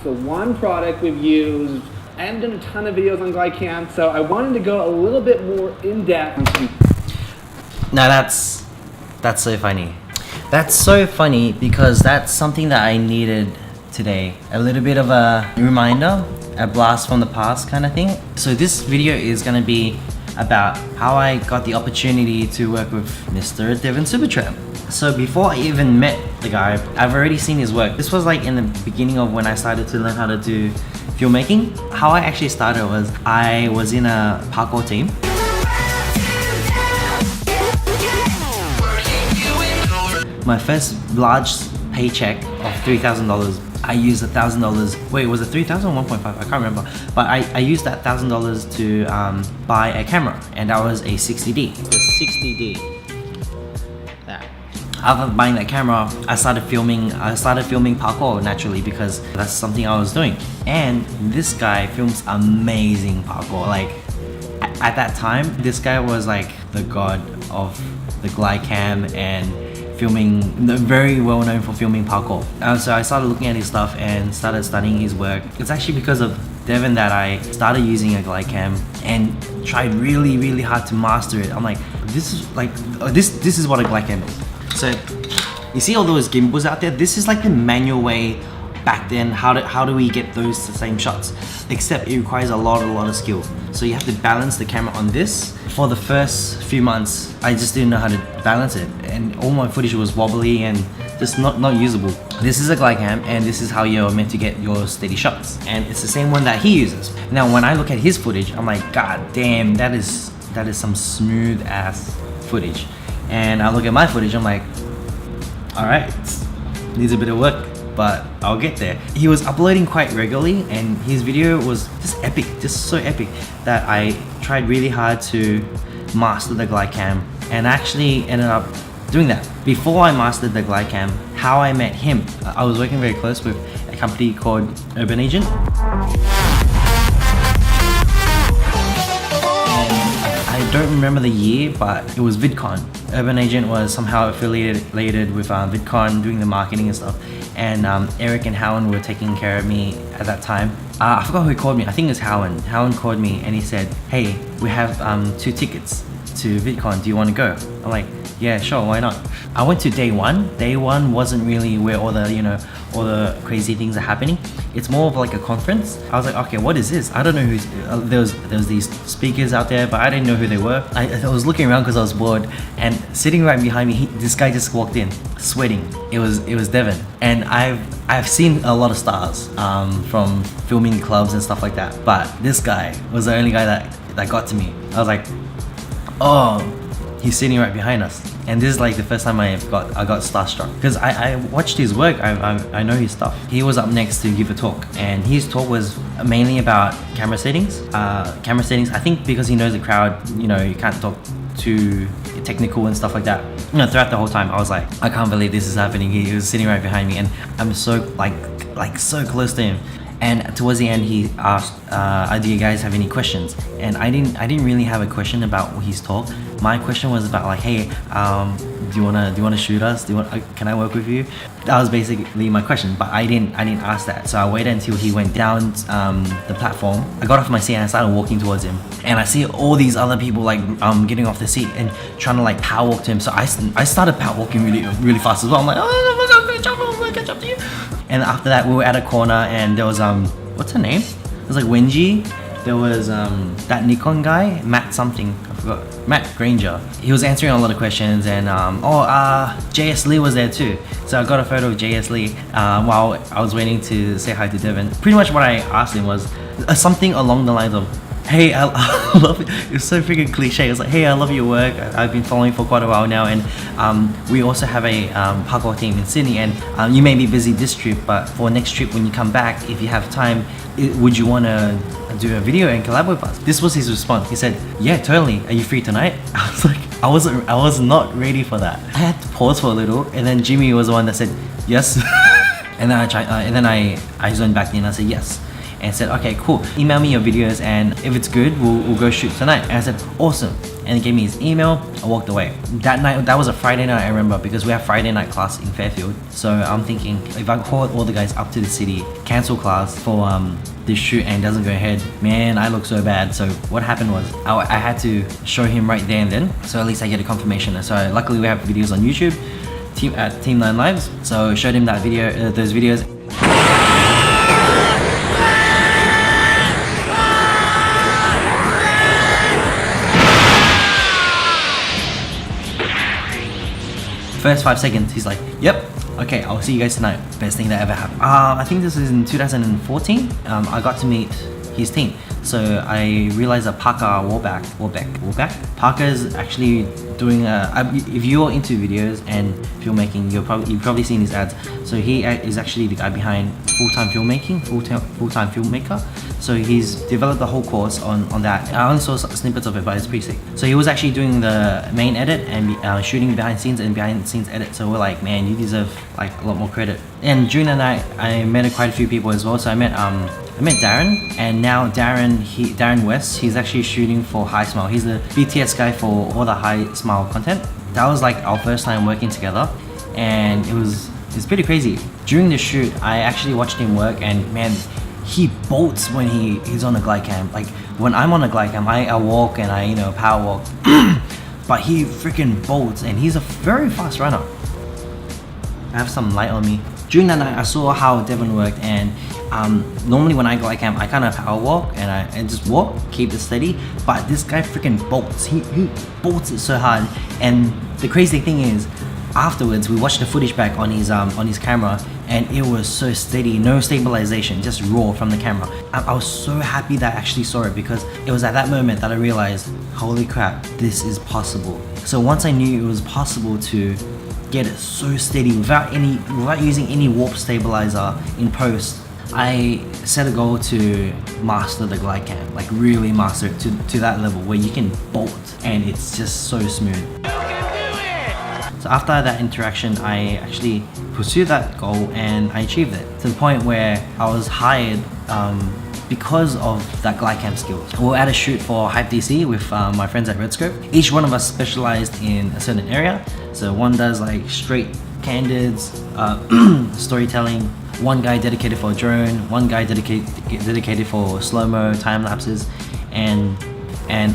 the one product we've used. I haven't done a ton of videos on GlideCam, so I wanted to go a little bit more in depth. Now that's so funny. That's so funny because that's something that I needed today. A little bit of a reminder, a blast from the past kind of thing. So this video is gonna be about how I got the opportunity to work with Mr. Devinsupertramp. So before I even met the guy, I've already seen his work. This was like in the beginning of when I started to learn how to do filmmaking. How I actually started was I was in a parkour team. My first large paycheck of $3,000, I used $1,000. Wait, was it 3,000 or 1.5? I can't remember. But I used that $1,000 to buy a camera, and that was a 60D. The 60D. That. After buying that camera, I started filming parkour naturally because that's something I was doing. And this guy films amazing parkour. Like at that time, this guy was like the god of the GlideCam and filming, very well known for filming parkour. So I started looking at his stuff and started studying his work. It's actually because of Devin that I started using a GlideCam and tried really hard to master it. I'm like, this is like, this is what a GlideCam is. So you see all those gimbals out there? This is like the manual way back then. How do we get those same shots? Except it requires a lot of skill. So you have to balance the camera on this. For the first few months, I just didn't know how to balance it, and all my footage was wobbly and just not usable. This is a GlideCam, and this is how you're meant to get your steady shots. And it's the same one that he uses. Now, when I look at his footage, I'm like, God damn, that is some smooth ass footage. And I look at my footage, I'm like, all right, needs a bit of work, but I'll get there. He was uploading quite regularly, and his video was just epic, just so epic that I tried really hard to master the GlideCam, and actually ended up doing that. Before I mastered the GlideCam, how I met him, I was working very close with a company called Urban Agent. I don't remember the year, but it was VidCon. Urban Agent was somehow affiliated with VidCon, doing the marketing and stuff. And Eric and Howen were taking care of me at that time. I forgot who called me. I think it was Howen. Howen called me and he said, "Hey, we have 2 tickets to VidCon. Do you want to go?" I'm like, "Yeah, sure, why not?" I went to day one. Day one wasn't really where all the crazy things are happening. It's more of like a conference. I was like, okay, what is this? I don't know who's. There was these speakers out there, but I didn't know who they were. I was looking around because I was bored, and sitting right behind me, this guy just walked in, sweating. It was Devin, and I've seen a lot of stars from filming clubs and stuff like that, but this guy was the only guy that got to me. I was like, oh, he's sitting right behind us. And this is like the first time I got starstruck, because I watched his work. I know his stuff. He was up next to give a talk, and his talk was mainly about camera settings. I think because he knows the crowd, you can't talk too technical and stuff like that. Throughout the whole time, I was like, I can't believe this is happening. He was sitting right behind me, and I'm so like so close to him. And towards the end, he asked, "Do you guys have any questions?" And I didn't really have a question about his talk. My question was about like, "Hey, do you wanna shoot us? Can I work with you?" That was basically my question, but I didn't ask that. So I waited until he went down the platform. I got off my seat and I started walking towards him, and I see all these other people like getting off the seat and trying to like power walk to him. So I started power walking really fast as well. I'm like, "Oh, I'm gonna catch up to you." And after that, we were at a corner, and there was what's her name? It was like Wenji. There was that Nikon guy, Matt something, I forgot. Matt Granger. He was answering a lot of questions, and JS Lee was there too. So I got a photo of JS Lee while I was waiting to say hi to Devin. Pretty much what I asked him was something along the lines of, "Hey, I love it." It was so freaking cliche. It was like, "Hey, I love your work. I've been following for quite a while now, and we also have a parkour team in Sydney, and you may be busy this trip, but for next trip when you come back, if you have time, would you want to do a video and collab with us?" This was his response. He said, "Yeah, totally. Are you free tonight?" I was like, I was not ready for that. I had to pause for a little, and then Jimmy was the one that said yes. And then I zoned back in and I said yes. And said, "Okay, cool. Email me your videos, and if it's good, we'll go shoot tonight." And I said, "Awesome." and he gave me his email. I walked away. That night, that was a Friday night, I remember, because we have Friday night class in Fairfield. So I'm thinking, if I call all the guys up to the city, cancel class for this shoot and doesn't go ahead, man, I look so bad. So what happened was I had to show him right there and then, so at least I get a confirmation. So luckily we have videos on YouTube at Team 9 Lives. So showed him that video, those videos. First 5 seconds, he's like, yep, okay, I'll see you guys tonight. Best thing that ever happened. I think this is in 2014. I got to meet his team. So I realized that Parker Warbeck. Parker's actually doing if you're into videos and filmmaking, you've probably seen his ads. So he is actually the guy behind full-time filmmaker. So he's developed the whole course on that. I only saw snippets of it, but it's pretty sick. So he was actually doing the main edit and shooting behind scenes and behind the scenes edit. So we're like, man, you deserve like a lot more credit. And during the night, I met quite a few people as well. So I met Darren, and now Darren West, he's actually shooting for High Smile. He's the BTS guy for all the High Smile content. That was like our first time working together, and it's pretty crazy. During the shoot, I actually watched him work, and man, he bolts when he's on the glide cam. Like when I'm on the glide cam, I walk and I power walk, but he freaking bolts, and he's a very fast runner. I have some light on me. During that night, I saw how Devin worked, and normally when I glide cam, I kind of power walk and I just walk, keep it steady. But this guy freaking bolts. He bolts it so hard. And the crazy thing is, afterwards we watched the footage back on his camera, and it was so steady, no stabilization, just raw from the camera. I was so happy that I actually saw it, because it was at that moment that I realized, holy crap, this is possible. So once I knew it was possible to get it so steady without using any warp stabilizer in post, I set a goal to master the glide cam, like really master it to that level where you can bolt and it's just so smooth. You can do it! So after that interaction, I actually pursued that goal and I achieved it to the point where I was hired because of that glide cam skills. We were at a shoot for Hype DC with my friends at Redscope. Each one of us specialized in a certain area. So one does like straight candids, storytelling, one guy dedicated for a drone, one guy dedicated for slow-mo, time lapses, and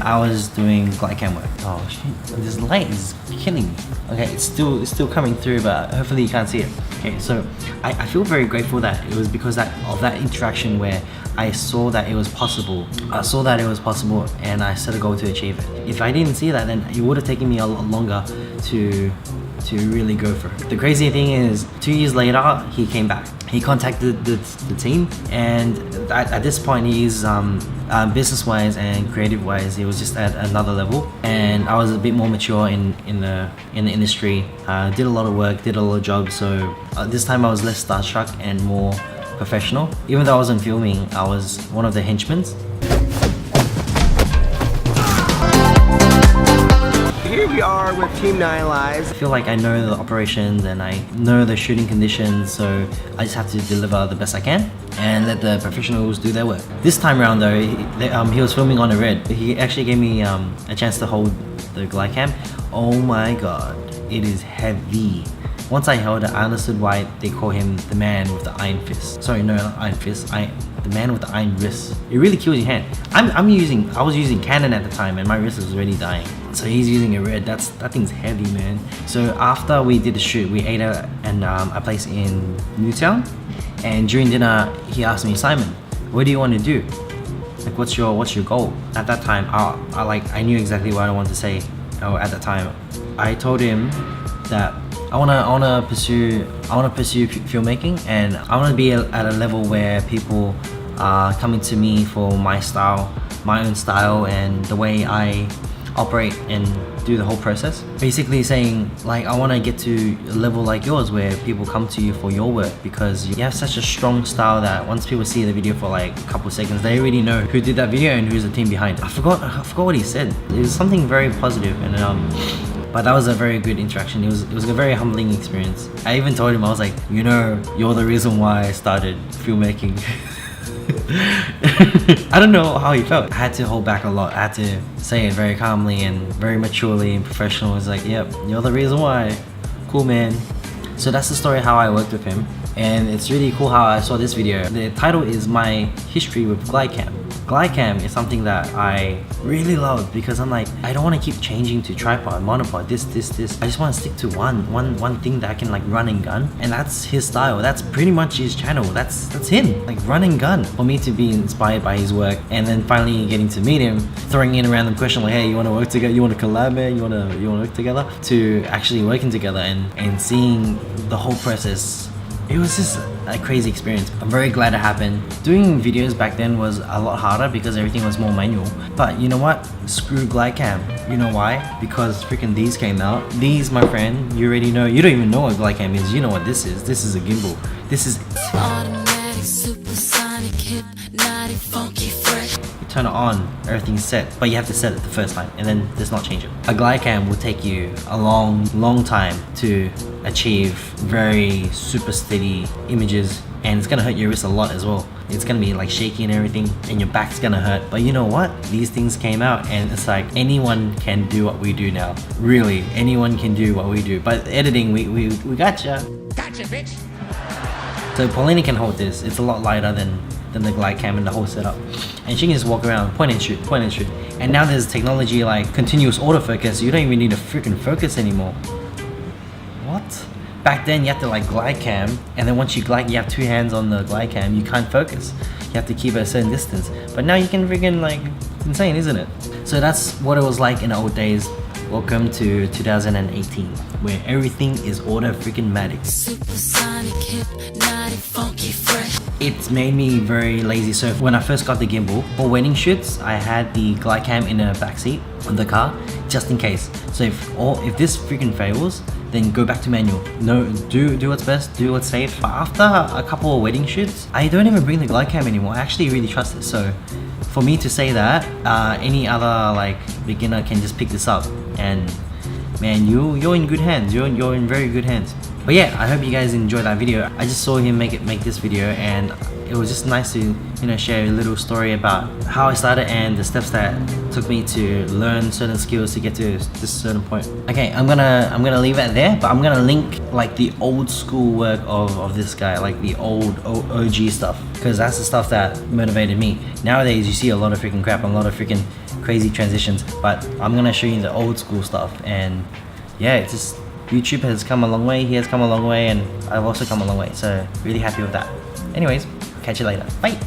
I was doing glide cam work. Oh shit, this light is killing me. Okay, it's still coming through, but hopefully you can't see it. Okay, so I feel very grateful that it was because of that interaction where I saw that it was possible. And I set a goal to achieve it. If I didn't see that, then it would have taken me a lot longer to really go for it. The crazy thing is, 2 years later, he came back. He contacted the team, and at this point, he's business-wise and creative-wise, he was just at another level. And I was a bit more mature in the industry. Did a lot of work, did a lot of jobs. So this time I was less starstruck and more professional. Even though I wasn't filming, I was one of the henchmen. Here we are with Team 9 Lives. I feel like I know the operations and I know the shooting conditions, so I just have to deliver the best I can and let the professionals do their work. This time around though, he was filming on a red. He actually gave me a chance to hold the glide cam. Oh my god, it is heavy. Once I held it, I understood why they call him the man with the iron fist. Sorry, no, not iron fist. The man with the iron wrist. It really kills your hand. I was using Canon at the time, and my wrist was already dying. So he's using a red. That thing's heavy, man. So after we did the shoot, we ate at a place in Newtown, and during dinner, he asked me, Simon, what do you want to do? Like, what's your goal? At that time, I knew exactly what I wanted to say. At that time, I told him that I wanna pursue filmmaking, and I wanna be at a level where people are coming to me for my style, my own style, and the way I operate and do the whole process. Basically saying, like, I wanna get to a level like yours where people come to you for your work because you have such a strong style that once people see the video for like a couple of seconds, they already know who did that video and who's the team behind it. I forgot what he said. It was something very positive, and but that was a very good interaction. It was a very humbling experience. I even told him, I was like, you're the reason why I started filmmaking. I don't know how he felt. I had to hold back a lot. I had to say it very calmly and very maturely and professional. It's like, yep, you're the reason why. Cool, man. So that's the story how I worked with him. And it's really cool how I saw this video. The title is My History with GlideCam. GlideCam is something that I really love because I'm like, I don't want to keep changing to tripod, monopod, this. I just want to stick to one thing that I can like run and gun. And that's his style. That's pretty much his channel. That's him, like run and gun. For me to be inspired by his work and then finally getting to meet him, throwing in a random question like, hey, you want to work together? You want to collab, man? You want to work together? To actually working together and seeing the whole process. It was just a crazy experience. I'm very glad it happened. Doing videos back then was a lot harder because everything was more manual. But you know what? Screw GlideCam. You know why? Because freaking these came out. These, my friend, you already know. You don't even know what GlideCam is. You know what this is. This is a gimbal. This is automatic, supersonic, hypnotic, funky, fresh. you turn it on, everything's set, but you have to set it the first time and then just not change it. A GlideCam will take you a long time to achieve very super steady images, and it's gonna hurt your wrist a lot as well. It's gonna be like shaky and everything, and your back's gonna hurt. But you know what? These things came out and it's like anyone can do what we do now. Really, anyone can do what we do. But editing, we gotcha. Gotcha, bitch. So Paulina can hold this. It's a lot lighter than the GlideCam and the whole setup. And she can just walk around, point and shoot. And now there's technology like continuous autofocus. You don't even need to freaking focus anymore. What? Back then you have to like GlideCam, and then once you glide, you have two hands on the GlideCam, you can't focus. You have to keep at a certain distance. But now you can freaking like, it's insane, isn't it? So that's what it was like in the old days. Welcome to 2018, where everything is auto freaking matic. Supersonic, hypnotic, funky, fresh. It's made me very lazy. So when I first got the gimbal, for wedding shoots, I had the GlideCam in the backseat of the car, just in case. So if this freaking fails, then go back to manual. No, do what's best, do what's safe. But after a couple of wedding shoots, I don't even bring the GlideCam anymore. I actually really trust it. So for me to say that, any other like beginner can just pick this up, and man, you're in good hands. You're in very good hands. But yeah, I hope you guys enjoyed that video. I just saw him make this video, and it was just nice to share a little story about how I started and the steps that took me to learn certain skills to get to this certain point. Okay, I'm gonna leave it there, but I'm gonna link like the old school work of this guy, like the old OG stuff, because that's the stuff that motivated me. Nowadays you see a lot of freaking crap, a lot of freaking crazy transitions, but I'm gonna show you the old school stuff. And yeah, it's just YouTube has come a long way, he has come a long way, and I've also come a long way, so really happy with that. Anyways, catch you later. Bye!